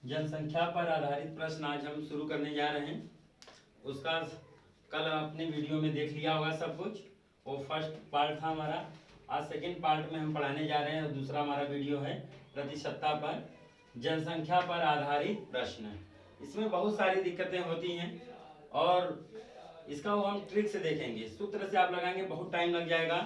जनसंख्या पर आधारित प्रश्न आज हम शुरू करने जा रहे हैं। उसका कल अपने वीडियो में देख लिया होगा सब कुछ। वो फर्स्ट पार्ट था हमारा। आज सेकंड पार्ट में हम पढ़ाने जा रहे हैं और दूसरा हमारा वीडियो है प्रतिशतता पर जनसंख्या पर आधारित प्रश्न। इसमें बहुत सारी दिक्कतें होती हैं और इसका वो हम ट्रिक से देखेंगे। सूत्र से आप लगाएंगे बहुत टाइम लग जाएगा।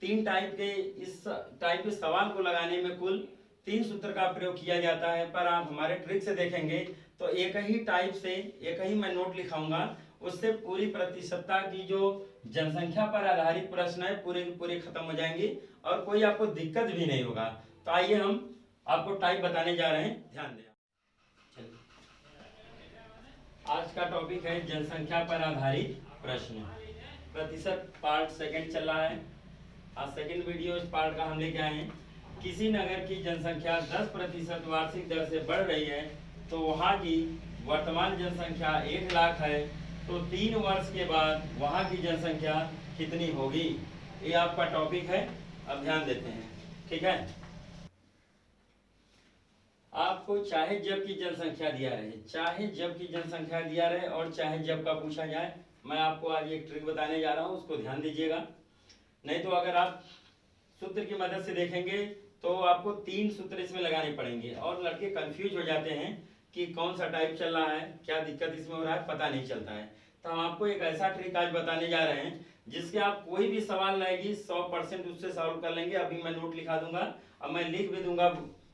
तीन टाइप के इस टाइप के सवाल को लगाने में कुल 3 सूत्र का प्रयोग किया जाता है, पर आप हमारे ट्रिक से देखेंगे तो एक ही टाइप से एक ही मैं नोट लिखाऊंगा, उससे पूरी प्रतिशतता की जो जनसंख्या पर आधारित प्रश्न है पूरे खत्म हो जाएंगे और कोई आपको दिक्कत भी नहीं होगा। तो आइए हम आपको टाइप बताने जा रहे हैं, ध्यान दें। आज का टॉपिक है जनसंख्या पर आधारित प्रश्न। प्रतिशत पार्ट सेकंड चल रहा है। आज सेकंड वीडियो इस पार्ट का हम लेके आए हैं। किसी नगर की जनसंख्या 10% वार्षिक दर से बढ़ रही है तो वहाँ की वर्तमान जनसंख्या 1 लाख है, तो 3 वर्ष के बाद वहाँ की जनसंख्या कितनी होगी? ये आपका टॉपिक है। अब ध्यान देते हैं, ठीक है। आपको चाहे जब की जनसंख्या दिया रहे, चाहे जब की जनसंख्या दिया रहे और चाहे जब का पूछा जाए, मैं आपको आज एक ट्रिक बताने जा रहा हूँ, उसको ध्यान दीजिएगा। नहीं तो अगर आप सूत्र की मदद से देखेंगे तो आपको 3 सूत्र इसमें लगाने पड़ेंगे और लड़के कंफ्यूज हो जाते हैं कि कौन सा टाइप चल रहा है, क्या दिक्कत इसमें हो रहा है, पता नहीं चलता है। तो हम आपको एक ऐसा ट्रिक आज बताने जा रहे हैं जिसके आप कोई भी सवाल लाएगी 100% उससे सॉल्व कर लेंगे। अभी मैं नोट लिखा दूंगा और मैं लिख भी दूंगा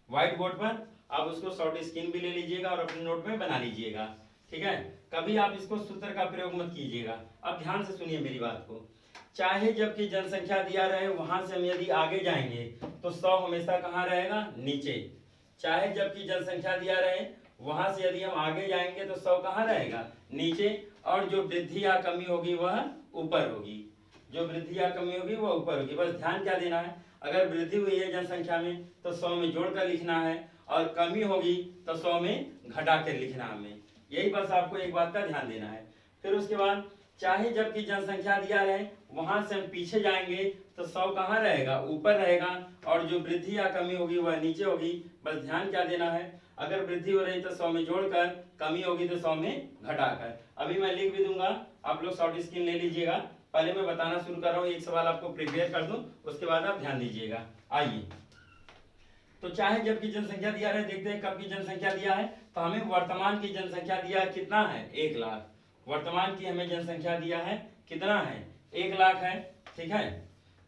व्हाइट बोर्ड पर, आप उसको शॉर्ट स्क्रीन भी ले लीजिएगा और अपने नोट में बना लीजिएगा, ठीक है। कभी आप इसको सूत्र का प्रयोग मत कीजिएगा। अब ध्यान से सुनिए मेरी बात को। चाहे जब की जनसंख्या दिया रहे वहां से हम यदि आगे जाएंगे तो 100 हमेशा कहाँ रहेगा? नीचे। चाहे जब की जनसंख्या दिया रहे वहां से यदि हम आगे जाएंगे तो 100 कहाँ रहेगा? नीचे। और जो वृद्धि या कमी होगी वह ऊपर होगी। जो वृद्धि या कमी होगी वह ऊपर होगी। बस ध्यान क्या देना है, अगर वृद्धि हुई है जनसंख्या में तो 100 में जोड़कर लिखना है और कमी होगी तो 100 में घटा कर लिखना है हमें। यही बस आपको एक बात का ध्यान देना है। फिर उसके बाद चाहे जब की जनसंख्या दिया रहे वहां से हम पीछे जाएंगे तो 100 कहाँ रहेगा? ऊपर रहेगा और जो वृद्धि या कमी होगी वह नीचे होगी। बस ध्यान क्या देना है, अगर वृद्धि हो रही तो 100 में जोड़कर, कमी होगी तो 100 में घटाकर। अभी मैं लिख भी दूंगा, आप लोग शॉर्ट स्क्रीन ले लीजिएगा। पहले मैं बताना शुरू कर रहा हूँ, एक सवाल आपको प्रिपेयर कर दूं, उसके बाद आप ध्यान दीजिएगा। आइए, तो चाहे जब की जनसंख्या दिया रहे, देखते हैं कब की जनसंख्या दिया है। तो हमें वर्तमान की जनसंख्या दिया है, कितना है? 1 लाख। वर्तमान की हमें जनसंख्या दिया है, कितना है? 1 लाख है, ठीक है।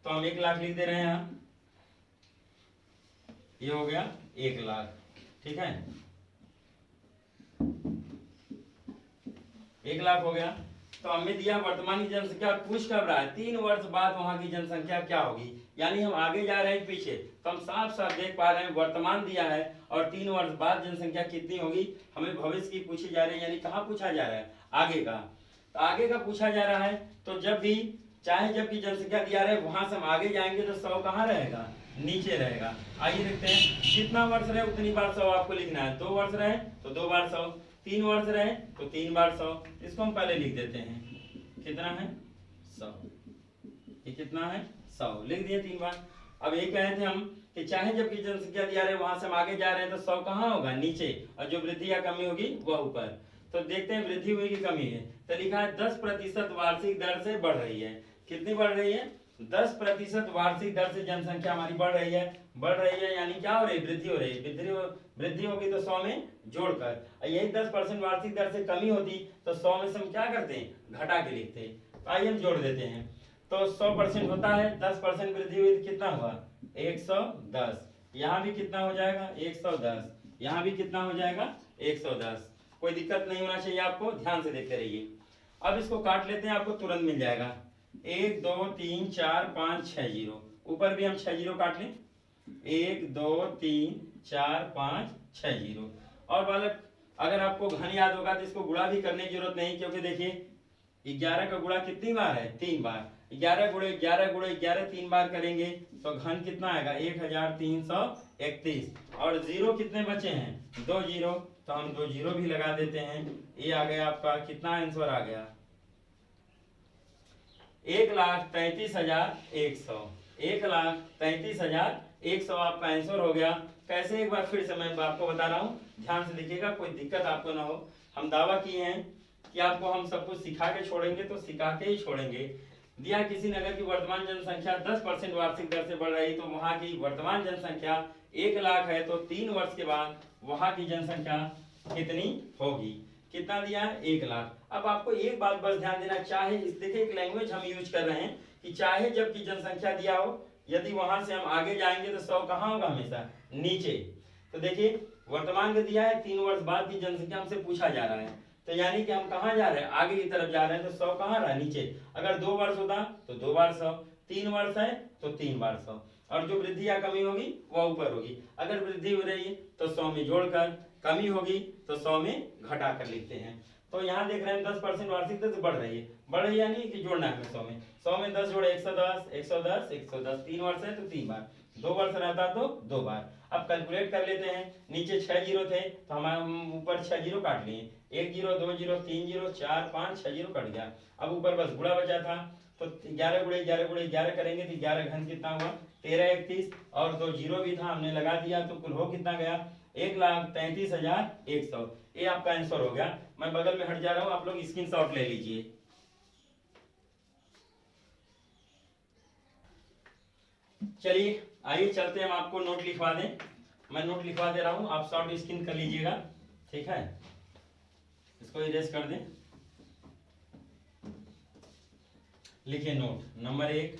तो हम 1 लाख लिख दे रहे हैं यहाँ, ये हो गया 1 लाख, ठीक है। 1 लाख हो गया। तो हमें दिया वर्तमान की जनसंख्या, पूछ कब रहा है? 3 वर्ष बाद वहां की जनसंख्या क्या होगी, यानी हम आगे जा रहे हैं पीछे। तो हम साफ साफ देख पा रहे हैं वर्तमान दिया है और 3 वर्ष बाद जनसंख्या कितनी होगी हमें भविष्य की पूछी जा रही है, यानी कहाँ पूछा जा रहा है? आगे का। तो आगे का पूछा जा रहा है, तो जब भी चाहे जब की जनसंख्या दिया रहे वहां से हम आगे जाएंगे तो 100 कहाँ रहेगा? नीचे रहेगा। आइए देखते हैं, जितना वर्ष रहे उतनी बार 100 आपको लिखना है। 2 वर्ष रहे तो 2 बार 100, 3 वर्ष रहे तो 3 बार 100। इसको हम पहले लिख देते हैं, कितना है? 100। ये कितना है? 100 लिख दिए 3 बार। अब ये कह रहे थे हम कि चाहे जब की जनसंख्या दिया रहे वहां से हम आगे जा रहे हैं तो 100 कहाँ होगा? नीचे, और जो वृद्धि या कमी होगी वह ऊपर। तो देखते हैं वृद्धि हुई कि कमी है। तो लिखा है 10% वार्षिक दर से बढ़ रही है। कितनी बढ़ रही है? 10% वार्षिक दर से जनसंख्या हमारी बढ़ रही है। बढ़ रही है यानी क्या हो रही है? वृद्धि हो रही है। वृद्धि होगी तो 100 में जोड़कर। यही 10% वार्षिक दर से कमी होती तो 100 में से हम क्या करते हैं? घटा के लिखते हैं। आइए हम जोड़ देते हैं। तो 100% होता है, 10% वृद्धि हुई तो कितना हुआ? 110। यहाँ भी कितना हो जाएगा? 110। यहाँ भी कितना हो जाएगा? 110। कोई दिक्कत नहीं होना चाहिए, आपको ध्यान से देखते रहिए। अब इसको काट लेते हैं, आपको तुरंत मिल जाएगा। 1 2 3 4 5 6 जीरो, ऊपर भी हम 6 जीरो काट लें। 1 2 3 4 5 6 जीरो। और बालक अगर आपको घन याद होगा तो इसको गुणा भी करने की जरूरत नहीं, क्योंकि देखिए 11 का गुणा कितनी बार है? 3 बार। 11 गुणे 11 गुणे 11 3 बार करेंगे तो घन कितना आएगा? 1331। और जीरो कितने बचे हैं? 2 जीरो, तो हम 2 जीरो भी लगा देते हैं। ये आ गया आपका, कितना आंसर आ गया? 1,33,100। 1,33,100 आपका आंसर हो गया। कैसे, एक बार फिर से मैं आपको बता रहा हूँ, ध्यान से देखिएगा, कोई दिक्कत आपको ना हो। हम दावा किए हैं कि आपको हम सब कुछ सिखा के छोड़ेंगे, तो सिखा के ही छोड़ेंगे। दिया किसी नगर की वर्तमान जनसंख्या 10% वार्षिक दर से बढ़ रही, तो वहां की वर्तमान जनसंख्या 1 लाख है, तो 3 वर्ष के बाद वहां की जनसंख्या कितनी होगी। कितना दिया है, 1 लाख। अब आपको एक बात बस ध्यान देना, चाहे इस देखिए एक लैंग्वेज हम यूज कर रहे हैं कि चाहे जबकि जनसंख्या दिया हो, यदि वहां से हम आगे जाएंगे तो 100 कहाँ होगा, हमेशा नीचे। तो देखिए वर्तमान का दिया है, 3 वर्ष बाद की जनसंख्या हमसे पूछा जा रहा है, तो यानी कि हम कहाँ जा रहे हैं, आगे की तरफ जा रहे हैं, तो 100 कहाँ रहा, नीचे। अगर 2 वर्ष होता तो 2 बार 100, 3 वर्ष है तो 3 बार 100, और जो वृद्धि या कमी होगी वह ऊपर होगी। अगर वृद्धि हो रही है तो 100 में जोड़कर, कमी होगी तो 100 में घटा कर लिखते हैं। तो यहाँ देख रहे हैं 10% वार्षिक दर से बढ़ रही है, यानी कि जोड़ना है 100 में 10 जोड़े 110, 110, 110, 3 वर्ष है तो 3 बार, 2 वर्ष रहता तो 2 बार। अब कैलकुलेट कर लेते हैं, नीचे 6 जीरो थे तो हम ऊपर 6 जीरो काट लिए, 1 zero 2 zero 3 zero 4 5 6 zero cut गया। अब ऊपर बस गुणा बचा था, तो 11 गुणे 11 गुणे 11 करेंगे तो 11 घन कितना हुआ, 1331, और 2 जीरो भी था हमने लगा दिया, तो कुल हो कितना गया, 1,33,100। ये आपका आंसर हो गया। मैं बगल में हट जा रहा हूं, आप लोग स्क्रीनशॉट ले लीजिए। चलिए आइए चलते हैं, हम आपको नोट लिखवा दें। मैं नोट लिखवा दे रहा हूं, आप शॉर्ट स्क्रीन कर लीजिएगा, ठीक है। इसको इरेज कर दें। लिखिए नोट नंबर 1,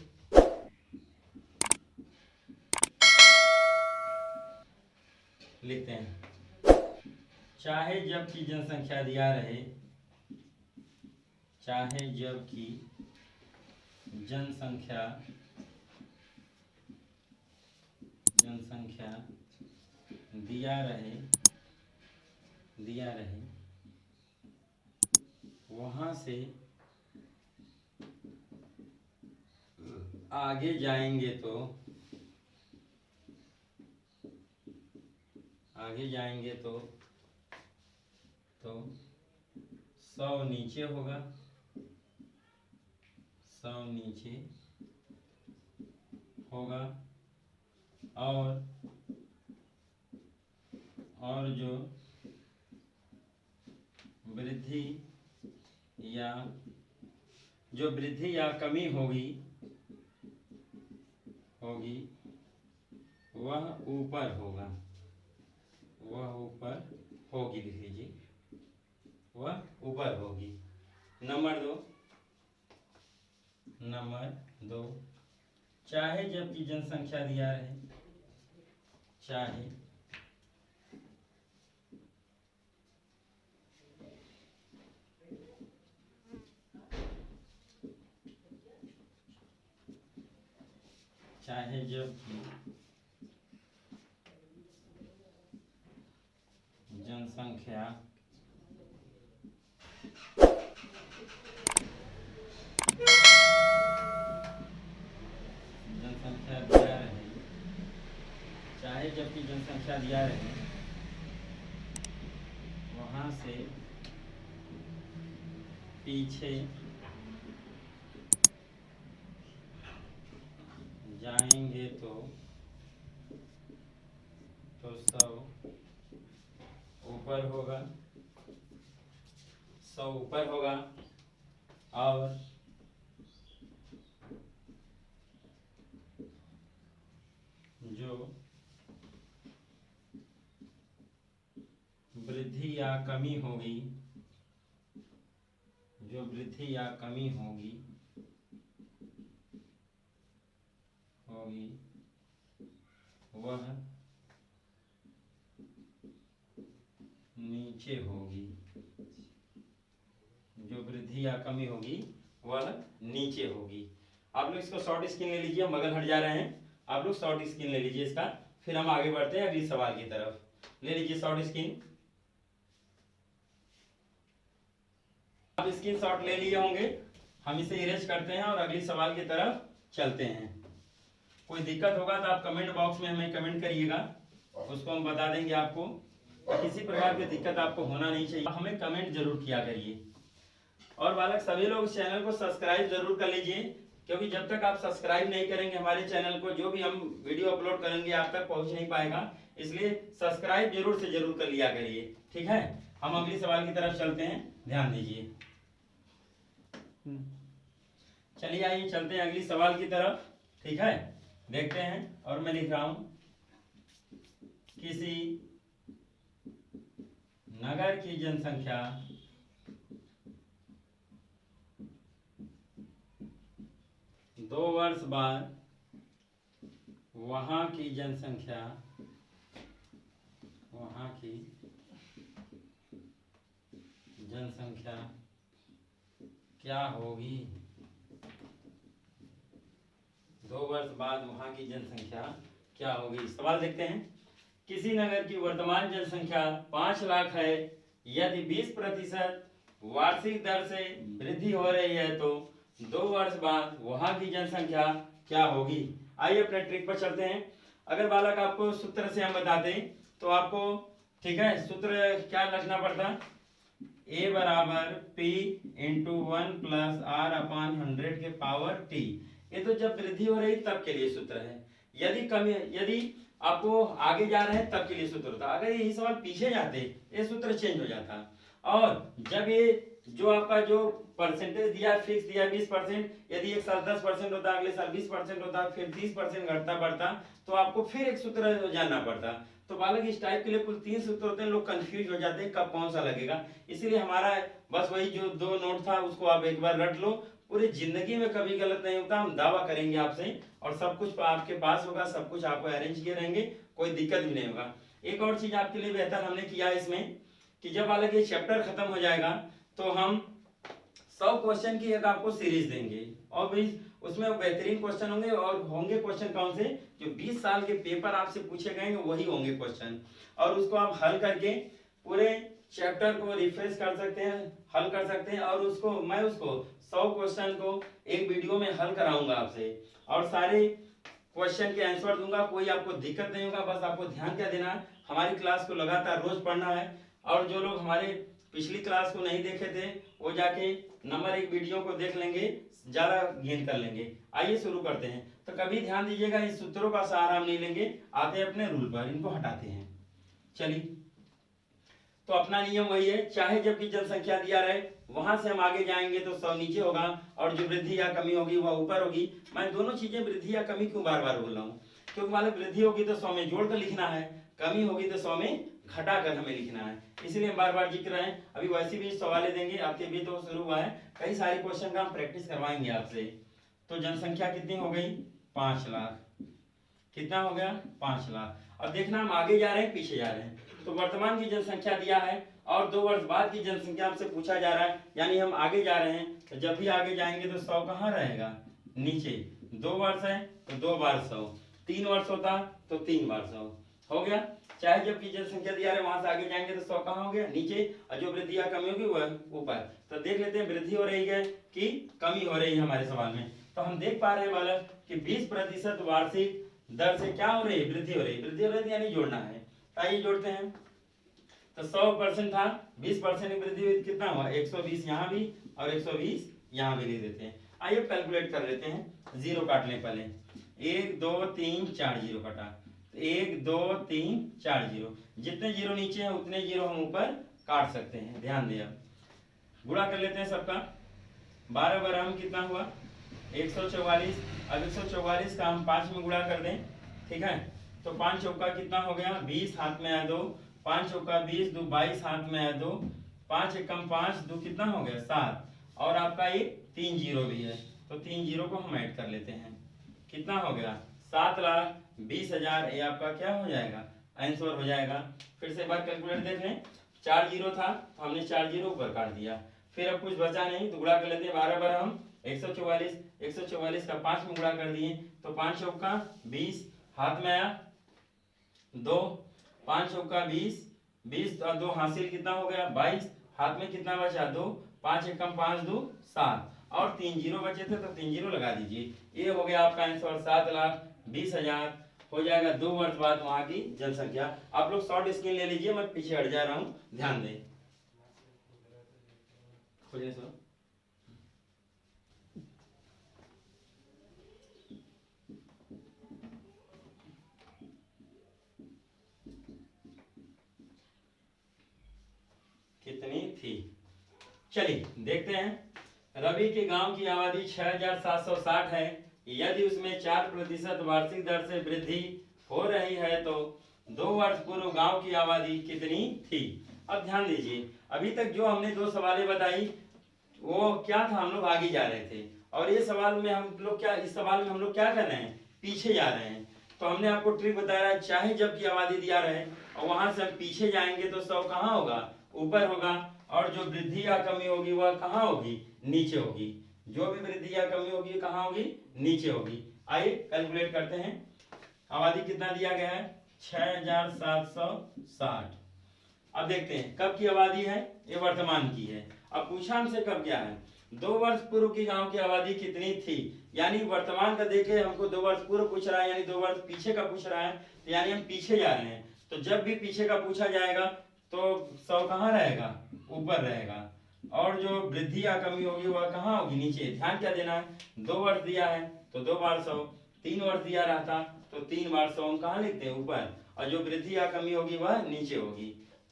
लिखते हैं, चाहे जब की जनसंख्या दिया रहे, चाहे जब की जनसंख्या दिया रहे वहां से आगे जाएंगे तो 100 नीचे होगा, 100 नीचे होगा, और जो वृद्धि या कमी होगी वह ऊपर होगी, लिख लीजिए, वह ऊपर होगी। नंबर 2, चाहे जबकि जनसंख्या दिया रहे, चाहे जबकि जनसंख्या दिया रहे, वहां से पीछे जाएंगे तो 100 ऊपर होगा, और जो वृद्धि या कमी होगी, वह नीचे होगी, आप लोग इसको शॉर्ट स्क्रीन ले लीजिए, हम बगल हट जा रहे हैं, आप लोग शॉर्ट स्क्रीन ले लीजिए इसका, फिर हम आगे बढ़ते हैं अगली सवाल की तरफ। ले लीजिए शॉर्ट स्क्रीन, आप स्क्रीन शॉट ले लिए होंगे, हम इसे इरेज करते हैं और अगली सवाल की तरफ चलते हैं। कोई दिक्कत होगा तो आप कमेंट बॉक्स में हमें कमेंट करिएगा, उसको हम बता देंगे आपको। किसी प्रकार की दिक्कत आपको होना नहीं चाहिए, हमें कमेंट जरूर किया करिए। और बालक सभी लोग चैनल को सब्सक्राइब जरूर कर लीजिए, क्योंकि जब तक आप सब्सक्राइब नहीं करेंगे हमारे चैनल को, जो भी हम वीडियो अपलोड करेंगे आप तक पहुंच नहीं पाएगा, इसलिए सब्सक्राइब जरूर से जरूर कर लिया करिए। ठीक है, हम अगली सवाल की तरफ चलते हैं, ध्यान दीजिए। चलिए आइए चलते हैं अगली सवाल की तरफ। ठीक है, देखते हैं, और मैं लिख रहा हूं, किसी नगर की जनसंख्या 2 वर्ष बाद वहां की जनसंख्या क्या होगी। 2 वर्ष बाद वहां की जनसंख्या क्या होगी। सवाल देखते हैं, किसी नगर की वर्तमान जनसंख्या 5 लाख है, यदि 20% वार्षिक दर से वृद्धि हो रही है तो 2 वर्ष बाद वहां की जनसंख्या क्या होगी। आइए अपने ट्रिक पर चलते हैं। अगर बालक आपको सूत्र से हम बताते तो आपको, ठीक है, सूत्र क्या रखना पड़ता, a बराबर p इंटू 1 प्लस r अपान 100 के पावर t। ये तो जब वृद्धि हो रही तब के लिए सूत्र है। यदि आपको आगे जा रहे हैं तब के लिए सूत्र होता। अगर यही सवाल पीछे जाते ये सूत्र चेंज हो जाता। और जब ये जो आपका जो परसेंटेज दिया फिक्स दिया 20%, यदि एक साल 10% होता, अगले साल 20% होता, फिर 30% घटता बढ़ता, तो आपको फिर एक सूत्र जानना पड़ता। तो बालक इस टाइप के लिए कुल 3 सूत्र होते हैं, लोग कंफ्यूज हो जाते हैं कब कौन सा लगेगा। इसीलिए हमारा बस वही जो 2 नोट था उसको आप एक बार रट लो, पूरी जिंदगी में कभी गलत नहीं होता। हम दावा करेंगे आपसे, और सब कुछ आपके पास होगा, सब कुछ आपको अरेंज किए रहेंगे, कोई दिक्कत भी नहीं होगा। एक और चीज आपके लिए बेहतर हमने किया इसमें कि जब बालक ये चैप्टर खत्म हो जाएगा तो हम 100 क्वेश्चन की एक आपको सीरीज देंगे, और भी उसमें बेहतरीन क्वेश्चन होंगे। और होंगे क्वेश्चन कौन से, जो 20 साल के पेपर आपसे पूछे गए वही होंगे क्वेश्चन, और उसको आप हल करके पूरे चैप्टर को रिफ्रेश कर सकते हैं, हल कर सकते हैं। और मैं उसको 100 क्वेश्चन को एक वीडियो में हल कराऊंगा आपसे, और सारे क्वेश्चन के आंसर दूंगा, कोई आपको दिक्कत नहीं होगा। बस आपको ध्यान क्या देना है, हमारी क्लास को लगातार रोज पढ़ना है। और जो लोग हमारे पिछली क्लास को नहीं देखे थे वो जाके नंबर 1 वीडियो को देख लेंगे, ज्यादा गेन कर लेंगे। आइए शुरू करते हैं। तो कभी ध्यान दीजिएगा, इस सूत्रों का सहारा हम नहीं लेंगे, आते हैं अपने रूल पर, इनको हटाते हैं। चलिए, तो अपना नियम वही है, चाहे जबकि जनसंख्या दिया रहे वहां से हम आगे जाएंगे तो 100 नीचे होगा, और जो वृद्धि या कमी होगी वह ऊपर होगी। मैं दोनों चीजें वृद्धि या कमी क्यों बार बार बोल रहा हूँ, क्योंकि मान लो वृद्धि होगी तो 100 में जोड़कर लिखना है, कमी होगी तो 100 में घटाकर हमें लिखना है, इसलिए हम बार बार जिक्र रहे हैं। अभी वैसे भी सवाल देंगे आपके भी, तो शुरू हुआ है, कई सारे क्वेश्चन का हम प्रैक्टिस करवाएंगे आपसे। तो जनसंख्या कितनी हो गई, 5 लाख। कितना हो गया, 5 लाख। अब देखना हम आगे जा रहे हैं पीछे जा रहे हैं। तो वर्तमान की जनसंख्या दिया है और 2 वर्ष बाद की जनसंख्या हमसे पूछा जा रहा है, यानी हम आगे जा रहे हैं। तो जब भी आगे जाएंगे तो 100 कहाँ रहेगा, नीचे। 2 वर्ष है तो 2 बार 100, 3 वर्ष होता तो 3 बार 100 हो गया। चाहे जब की जनसंख्या दिया है वहां से आगे जाएंगे तो 100 कहाँ हो गया, नीचे, और जो वृद्धि या कमी होगी वह ऊपर। तो देख लेते हैं वृद्धि हो रही है कि कमी हो रही है हमारे सवाल में। तो हम देख पा रहे हैं बालक कि 20% वार्षिक दर से क्या हो रही है, वृद्धि हो रही है। वृद्धि हो रही है यानी जोड़ना है, आइए जोड़ते हैं। तो 100% था, 20% की वृद्धि हुई, कितना हुआ, 120 यहाँ भी और 120 यहाँ भी ले देते हैं। आइए कैलकुलेट कर लेते हैं, जीरो काट लें पहले। 1 2 3 4 जीरो कटा, 1 2 3 4 जीरो, जितने जीरो नीचे हैं उतने जीरो हम ऊपर काट सकते हैं। ध्यान दिया, गुणा कर लेते हैं सबका। 12 बराबर कितना हुआ, 144। अब 144 का हम 5 में गुणा कर दें, ठीक है। तो 5 चौका कितना हो गया, 20, हाथ में आया 2, 5 चौका 20, 2 22, हाथ में आया 2, 5 एकम 5, 2 कितना हो गया 7, और आपका ये 3 जीरो भी है, तो 3 जीरो को हम ऐड कर लेते हैं। कितना हो गया, 7,20,000। ये आपका क्या हो जाएगा, आंसर हो जाएगा। फिर से एक बार कैलकुलेट देख लें, 4 जीरो था तो हमने 4 जीरो ऊपर काट दिया, फिर अब कुछ बचा नहीं तो गुणा कर लेते हैं। 12 बार हम 144, 144 का 5 में गुणा कर दिए, तो 5 चौका 20, हाथ में आया 2, 5 चौका 20, 20 और 2 हासिल कितना हो गया 22, हाथ में कितना बचा 2, 5 एकम 5 2 7, और 3 जीरो बचे थे तो 3 जीरो लगा दीजिए। ये हो गया आपका आंसर, 7,20,000 हो जाएगा 2 वर्ष बाद वहां की जनसंख्या। आप लोग शॉर्ट स्क्रीन ले लीजिए, मैं पीछे हट जा रहा हूं, ध्यान दें। चलिए देखते हैं। रवि के गांव की आबादी 6760 है। यदि उसमें 4% वार्षिक दर से वृद्धि हो रही है तो 2 वर्ष पूर्व गांव की आबादी कितनी थी। अब ध्यान दीजिए, अभी तक जो हमने 2 सवालें बताई वो क्या था, हम लोग आगे जा रहे थे, और ये सवाल में हम लोग क्या, इस सवाल में हम लोग क्या कर रहे हैं, पीछे जा रहे हैं। तो हमने आपको ट्रिक बताया, चाहे जब की आबादी दिया रहे और वहां से हम पीछे जाएंगे तो 100 कहाँ होगा, ऊपर होगा, और जो वृद्धि या कमी होगी वह कहाँ होगी, नीचे होगी। जो भी वृद्धि या कमी होगी कहाँ होगी, नीचे होगी। आइए कैलकुलेट करते हैं। आबादी कितना दिया गया है, 6760। अब देखते हैं कब की आबादी है, ये वर्तमान की है। अब पूछा हमसे कब क्या है, 2 वर्ष पूर्व की गांव की आबादी कितनी थी, यानी वर्तमान का देखे हमको 2 वर्ष पूर्व पूछ रहा है, यानी 2 वर्ष पीछे का पूछ रहा है, तो यानी हम पीछे जा रहे हैं। तो जब भी पीछे का पूछा जाएगा तो 100 कहाँ रहेगा, ऊपर रहेगा, और जो वृद्धि या कमी होगी वह कहाँ होगी, नीचे। ध्यान क्या देना है, 2 वर्ष दिया है तो 2 बार 100, 3 वर्ष दिया रहता तो 3 बार 100 हम कहाँ लिखते हैं, ऊपर, और जो वृद्धि या कमी होगी वह नीचे होगी।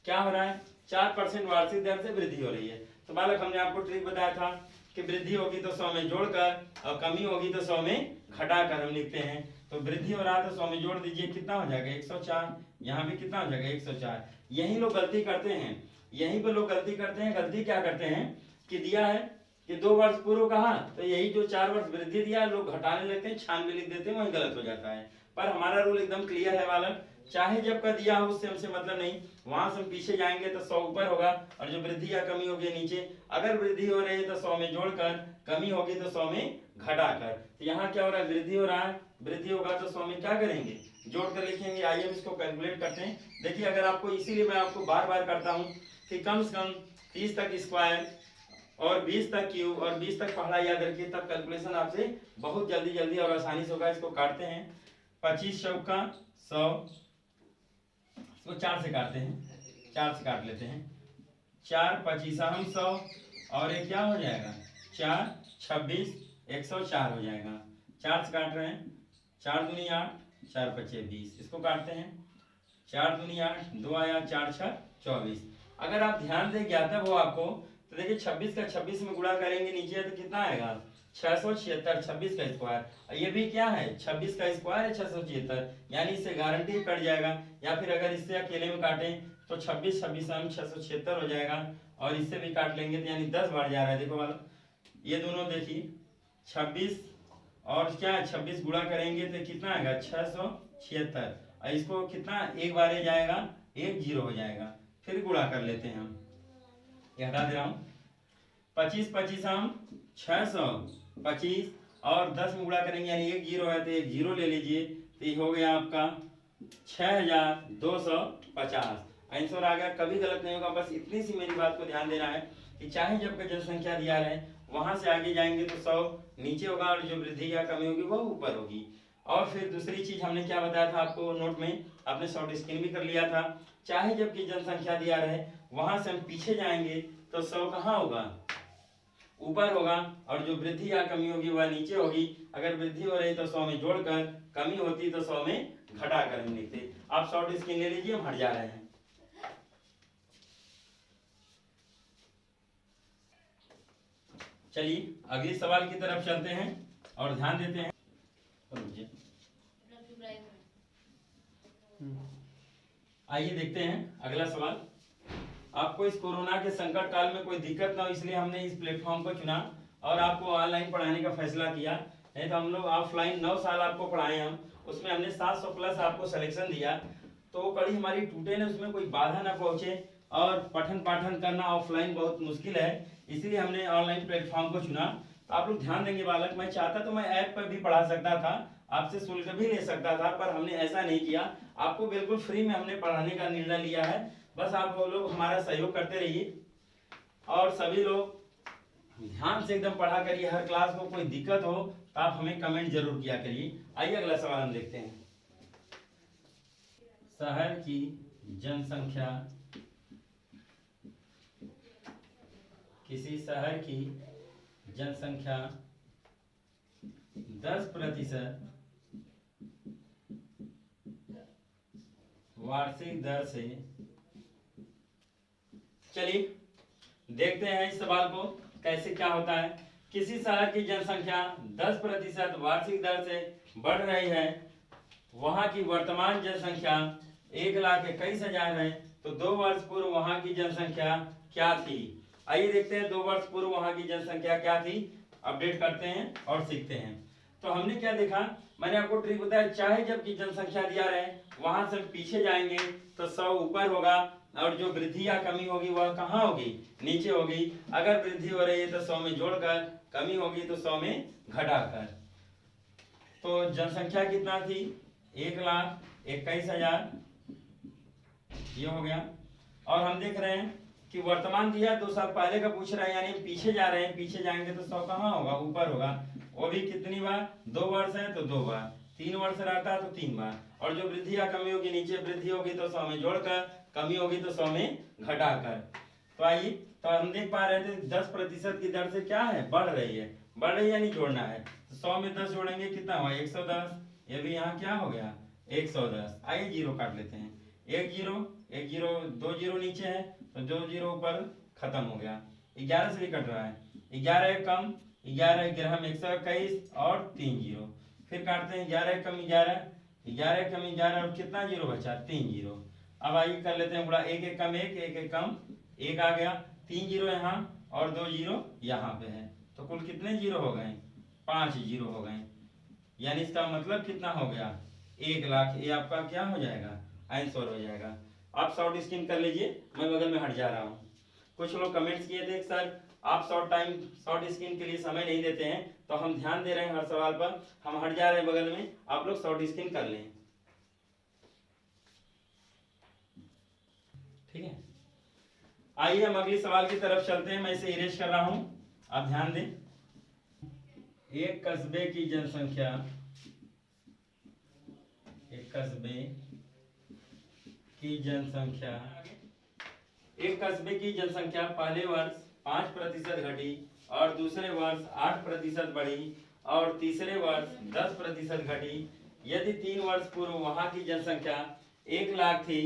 क्या हो रहा है, 4% वार्षिक दर से वृद्धि हो रही है। तो बालक हमने आपको ट्रिक बताया था कि वृद्धि होगी तो 100 में जोड़कर, और कमी होगी तो 100 में घटाकर हम लिखते हैं। तो वृद्धि हो रहा है तो 100 में जोड़ दीजिए, कितना हो जाएगा, 104। यहाँ भी कितना हो जाएगा, 104। यही लोग गलती करते हैं, यहीं पर लोग गलती करते हैं। गलती क्या करते हैं कि दिया है कि 2 वर्ष पूर्व कहा, तो यही जो 4 वर्ष वृद्धि दिया है लोग घटाने लगते हैं, 96 लिख देते हैं, वही गलत हो जाता है। पर हमारा रूल एकदम क्लियर है बालक, चाहे जब का दिया हो उससे हमसे मतलब नहीं, वहां से हम पीछे जाएंगे तो 100 ऊपर होगा, और जो वृद्धि या कमी होगी नीचे। अगर वृद्धि हो रही है तो 100 में जोड़कर, कमी होगी तो 100 में घटाकर। तो यहाँ क्या हो रहा है, वृद्धि हो रहा है, वृद्धि होगा तो 100 में क्या करेंगे, जोड़कर लिखेंगे। आइए हम इसको कैलकुलेट करते हैं। देखिए अगर आपको, इसीलिए मैं आपको बार बार करता हूँ कि कम से कम 30 तक स्क्वायर और 20 तक क्यूब और 20 तक पढ़ा याद रखिए, तब कैलकुलेशन आपसे बहुत जल्दी और आसानी से होगा। इसको काटते हैं, 25 चौका 100, इसको 4 से काटते हैं, 4 से काट लेते हैं, 4 25 हम 100, और ये क्या हो जाएगा, 4 26 104 हो जाएगा। 4 से काट रहे हैं, 4 दूनी 8, 4 पचे 20। इसको काटते हैं, 4 दूनी 8, 2 आया, 4 6 24। अगर आप ध्यान से ज्ञात हो आपको, तो देखिए 26 का 26 में गुणा करेंगे नीचे तो कितना आएगा, 676। 26 का स्क्वायर, ये भी क्या है, 26 का स्क्वायर है 676, यानी इससे गारंटी कट जाएगा। या फिर अगर इससे अकेले में काटें तो 26 26 हम 676 हो जाएगा, और इससे भी काट लेंगे तो यानी 10 बढ़ जा रहा है। देखो वाला, ये दोनों देखिए 26 और क्या है, 26 गुणा करेंगे तो कितना आएगा, 676, और इसको कितना एक बार जाएगा, 1 0 हो जाएगा। फिर गुणा कर लेते हैं हम, ये हटा दे रहा हूँ, 25 25 हम 625, और 10 में गुणा करेंगे यानी 1 0 है तो 1 0 ले लीजिए, तो ये हो गया आपका 6250। आंसर आ गया, कभी गलत नहीं होगा। बस इतनी सी मेरी बात को ध्यान देना है कि चाहे जब का जनसंख्या दिया रहे, वहां से आगे जाएंगे तो 100 नीचे होगा, और जो वृद्धि या कमी होगी वह ऊपर होगी। और फिर दूसरी चीज हमने क्या बताया था आपको नोट में, आपने शॉर्ट स्क्रीन भी कर लिया था, चाहे जबकि जनसंख्या दिया रहे वहां से हम पीछे जाएंगे तो 100 कहाँ होगा, ऊपर होगा, और जो वृद्धि या कमी होगी वह नीचे होगी। अगर वृद्धि हो रही तो 100 में जोड़कर, कमी होती तो 100 में घटाकर हम लिखते। आप शॉर्ट स्क्रीन ले लीजिए, हम हट जा रहे हैं। चलिए अगले सवाल की तरफ चलते हैं और ध्यान देते हैं। आइए देखते हैं अगला सवाल। आपको इस कोरोना के संकट काल में कोई दिक्कत ना हो, इसलिए हमने इस प्लेटफॉर्म को चुना और आपको ऑनलाइन पढ़ाने का फैसला किया। नहीं तो हम लोग ऑफलाइन 9 साल आपको पढ़ाए हम, उसमें हमने 700 प्लस आपको सिलेक्शन दिया, तो कड़ी हमारी टूटे ना, उसमें कोई बाधा ना पहुंचे, और पठन पाठन करना ऑफलाइन बहुत मुश्किल है, इसलिए हमने ऑनलाइन प्लेटफॉर्म को चुना। तो आप लोग ध्यान देंगे बालक, मैं चाहता तो मैं ऐप पर भी पढ़ा सकता था, आपसे शुल्क भी ले सकता था, पर हमने ऐसा नहीं किया। आपको बिल्कुल फ्री में हमने पढ़ाने का निर्णय लिया है। बस आप लोग हमारा सहयोग करते रहिए, और सभी लोग ध्यान से एकदम पढ़ा करिए। हर क्लास को कोई दिक्कत हो तो आप हमें कमेंट जरूर किया करिए। आइए अगला सवाल हम देखते हैं। शहर की जनसंख्या, किसी शहर की जनसंख्या 10% वार्षिक दर से, चलिए देखते हैं इस सवाल को कैसे क्या होता है। किसी शहर की जनसंख्या 10% वार्षिक दर से बढ़ रही है, वहां की वर्तमान जनसंख्या 1,21,000 है, तो 2 वर्ष पूर्व वहां की जनसंख्या क्या थी। आइए देखते हैं 2 वर्ष पूर्व वहां की जनसंख्या क्या थी, अपडेट करते हैं और सीखते हैं। तो हमने क्या देखा, मैंने आपको ट्रिक बताया, चाहे जब की जनसंख्या दिया रहे वहां से पीछे जाएंगे तो 100 ऊपर होगा, और जो वृद्धि या कमी होगी वह कहाँ होगी, नीचे होगी। अगर वृद्धि हो रही है तो 100 में जोड़कर, कमी होगी तो 100 में घटाकर। तो जनसंख्या कितना थी, 1,21,000 ये हो गया। और हम देख रहे हैं कि वर्तमान दिया 2 साल पहले का पूछ रहा है, यानी पीछे जा रहे हैं, पीछे जाएंगे तो 100 कहाँ होगा, ऊपर होगा। वो भी कितनी बार, 2 वर्ष है तो 2 बार, 3 वर्ष रहता है तो 3 बार। और जो वृद्धि या कमी होगी, नीचे वृद्धि होगी तो 100 में जोड़कर, कमी होगी तो 100 में घटाकर। तो आइए, तो हम देख पा रहे थे 10% की दर से क्या है, बढ़ रही है, बढ़ रही है यानी जोड़ना है। तो 100 में 10 जोड़ेंगे कितना हुआ, 110। ये भी यहाँ क्या हो गया, 110। आइए जीरो काट लेते हैं, 1 जीरो 1 जीरो, 2 जीरो नीचे है तो 2 जीरो ऊपर, खत्म हो गया। 11 से भी कट रहा है, 11 एक कम 11, 11 में 121 और 3 जीरो। फिर काटते हैं 11 कम 11, 11 कम 11 और कितना जीरो बचा, 3 जीरो। अब आइए कर लेते हैं बड़ा, 1 एक कम 1, 1 एक कम 1 आ गया, 3 जीरो यहाँ और 2 जीरो यहाँ पे है, तो कुल कितने जीरो हो गए, 5 जीरो हो गए। यानी इसका मतलब कितना हो गया, 1 लाख। ये आपका क्या हो जाएगा, आंसर हो जाएगा। आप शॉर्ट स्क्रीन कर लीजिए, मैं बगल में हट जा रहा हूँ। कुछ लोग कमेंट्स किए थे सर आप शॉर्ट स्क्रीन के लिए समय नहीं देते हैं, तो हम ध्यान दे रहे हैं हर सवाल पर, हम हट जा रहे हैं बगल में, आप लोग शॉर्ट स्क्रीन कर लें, ठीक है। आइए हम अगली सवाल की तरफ चलते हैं, मैं इसे इरेज कर रहा हूं, आप ध्यान दें। एक कस्बे की जनसंख्या, एक कस्बे की जनसंख्या, एक कस्बे की जनसंख्या पहले वर्ष 5% घटी और दूसरे वर्ष 8% बढ़ी और तीसरे वर्ष 10% घटी। यदि 3 वर्ष पूर्व वहां की जनसंख्या 1 लाख थी,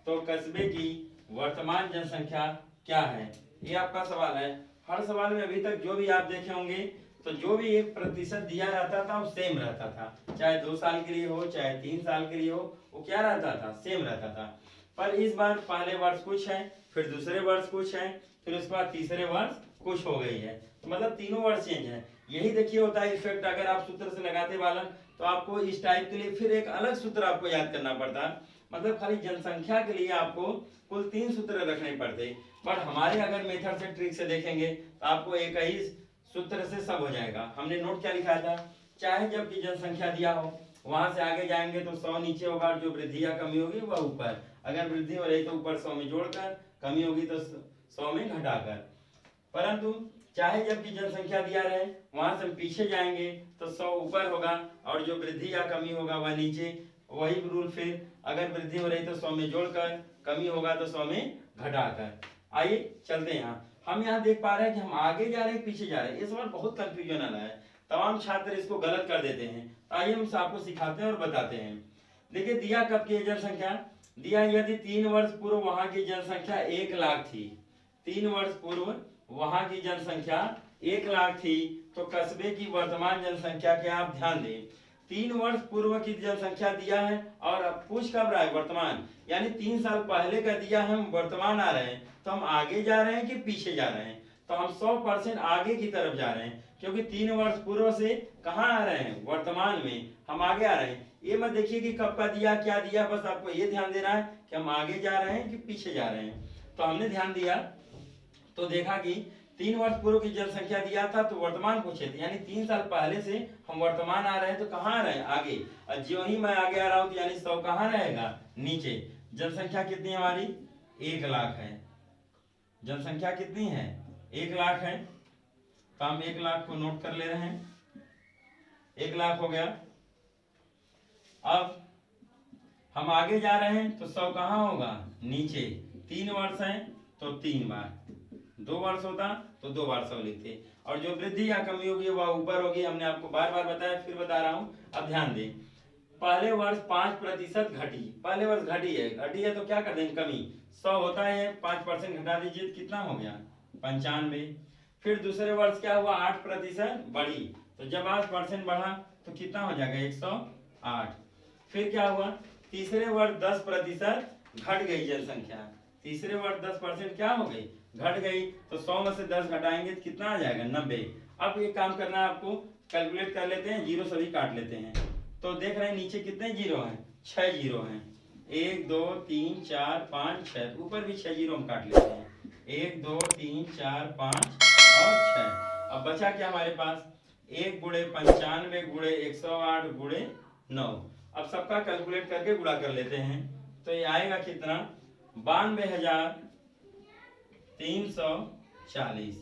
तो कस्बे की वर्तमान जनसंख्या क्या है। ये आपका सवाल है। हर सवाल में अभी तक जो भी आप देखे होंगे, तो जो भी 1% दिया रहता था वो सेम रहता था, चाहे 2 साल के लिए हो चाहे 3 साल के लिए हो, वो क्या रहता था, सेम रहता था। पर इस बार पहले वर्ष कुछ है, फिर दूसरे वर्ष कुछ है, फिर उसके बाद तीसरे वर्ष कुछ हो गई है, तो मतलब तीनों वर्ष चेंज है। यही देखिए होता है इफेक्ट। अगर आप सूत्र से लगाते बालन, तो आपको इस टाइप के लिए फिर एक अलग सूत्र आपको याद करना पड़ता, मतलब खाली जनसंख्या के लिए आपको कुल 3 सूत्र रखने पड़ते। बट हमारे अगर मेथड से ट्रिक से देखेंगे तो आपको एक ही सूत्र से सब हो जाएगा। हमने नोट क्या लिखा था, चाहे जब की जनसंख्या दिया हो, वहां से आगे जाएंगे तो 100 नीचे होगा और जो वृद्धि या कमी होगी वह ऊपर। अगर वृद्धि हो रही तो ऊपर 100 में जोड़कर, कमी होगी तो 100 में घटाकर। परंतु चाहे जब की जनसंख्या दिया रहे, वहां से हम पीछे जाएंगे तो 100 ऊपर होगा और जो वृद्धि या कमी होगा वह नीचे। वही रूल फिर, अगर वृद्धि हो रही तो 100 में जोड़कर, कमी होगा तो 100 में घटाकर। आइए चलते हैं। हम यहाँ देख पा रहे हैं कि हम आगे जा रहे हैं पीछे जा रहे हैं। इस बार बहुत कंफ्यूजन आ रहा है, तमाम छात्र इसको गलत कर देते हैं। आइए हम आपको सिखाते हैं और बताते हैं। देखिए दिया कब की जनसंख्या, दिया यदि 3 वर्ष पूर्व वहां की जनसंख्या 1 लाख थी, 3 वर्ष पूर्व वहां की जनसंख्या 1 लाख थी, तो कस्बे की वर्तमान जनसंख्या क्या, आप ध्यान दें। 3 वर्ष पूर्व की जनसंख्या दिया है और अब पूछ कब रहा है, वर्तमान, यानी 3 साल पहले का दिया है, हम वर्तमान आ रहे हैं, तो हम आगे जा रहे हैं कि पीछे जा रहे हैं, तो हम 100% आगे की तरफ जा रहे हैं, क्योंकि 3 वर्ष पूर्व से कहाँ आ रहे हैं, वर्तमान में हम आगे आ रहे हैं। ये मत देखिए कि कब का दिया क्या दिया, बस आपको ये ध्यान देना है कि हम आगे जा रहे हैं कि पीछे जा रहे हैं। तो हमने ध्यान दिया तो देखा कि 3 वर्ष पूर्व की जनसंख्या दिया था तो वर्तमान पूछे थे, यानी 3 साल पहले से हम वर्तमान आ रहे हैं, तो कहाँ आ रहे हैं, आगे। और जो ही मैं आगे आ रहा हूँ तो यानी 100 कहाँ रहेगा, नीचे। जनसंख्या कितनी हमारी, 1 लाख है। जनसंख्या कितनी है, 1 लाख है, तो हम 1 लाख को नोट कर ले रहे हैं, 1 लाख हो गया। अब हम आगे जा रहे हैं तो 100 कहाँ होगा, नीचे। 3 वर्ष है तो 3 बार, 2 वर्ष होता तो 2 बार 100 लिखते, और जो वृद्धि या कमी होगी वह ऊपर होगी। हमने आपको बार बार बताया, फिर बता रहा हूँ, अब ध्यान दें। पहले वर्ष 5% घटी, पहले वर्ष घटी है तो क्या कर देंगे, कमी। 100 होता है, 5% घटा दीजिए, कितना हो गया, 95। फिर दूसरे वर्ष क्या हुआ, 8% बढ़ी, तो जब 8% बढ़ा तो कितना हो जाएगा, 108। फिर क्या हुआ, तीसरे वर्ष 10% घट गई जनसंख्या, तीसरे वर्ष 10% क्या हो गई, घट गई, तो 100 में से 10 घटाएंगे तो कितना आ जाएगा, 90। अब ये काम करना है आपको, कैलकुलेट कर लेते हैं, जीरो सभी काट लेते हैं। तो देख रहे हैं नीचे कितने जीरो हैं, 6 जीरो हैं, 1 2 3 4 5 6, ऊपर भी 6 जीरो हम काट लेते हैं, 1 2 3 4 5 और 6। अब बचा क्या हमारे पास, 1 गुणे 95 गुणे 108 गुणे 9। अब सबका कैलकुलेट करके गुणा कर लेते हैं, तो ये आएगा कितना, 92,340।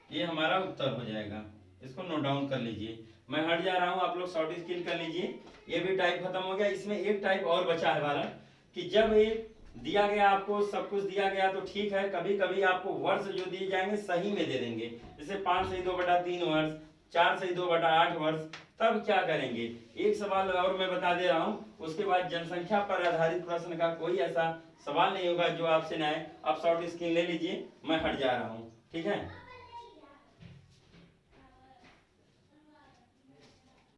ये हमारा उत्तर हो जाएगा, इसको नोट डाउन कर लीजिए। मैं हट जा रहा हूँ, आप लोग शॉर्ट स्क्रीन कर लीजिए। ये भी टाइप खत्म हो गया। इसमें एक टाइप और बचा है हमारा, कि जब ये दिया गया आपको सब कुछ दिया गया तो ठीक है, कभी कभी आपको वर्ष जो दिए जाएंगे सही में दे देंगे, जैसे 5 सही 2/3 वर्ष, 4 सही 2/8 वर्ष। तब क्या करेंगे, एक सवाल और मैं बता दे रहा हूँ, उसके बाद जनसंख्या पर आधारित प्रश्न का कोई ऐसा सवाल नहीं होगा जो आपसे ना आए। आप शॉर्ट स्क्रीन ले लीजिए, मैं हट जा रहा हूँ, ठीक है।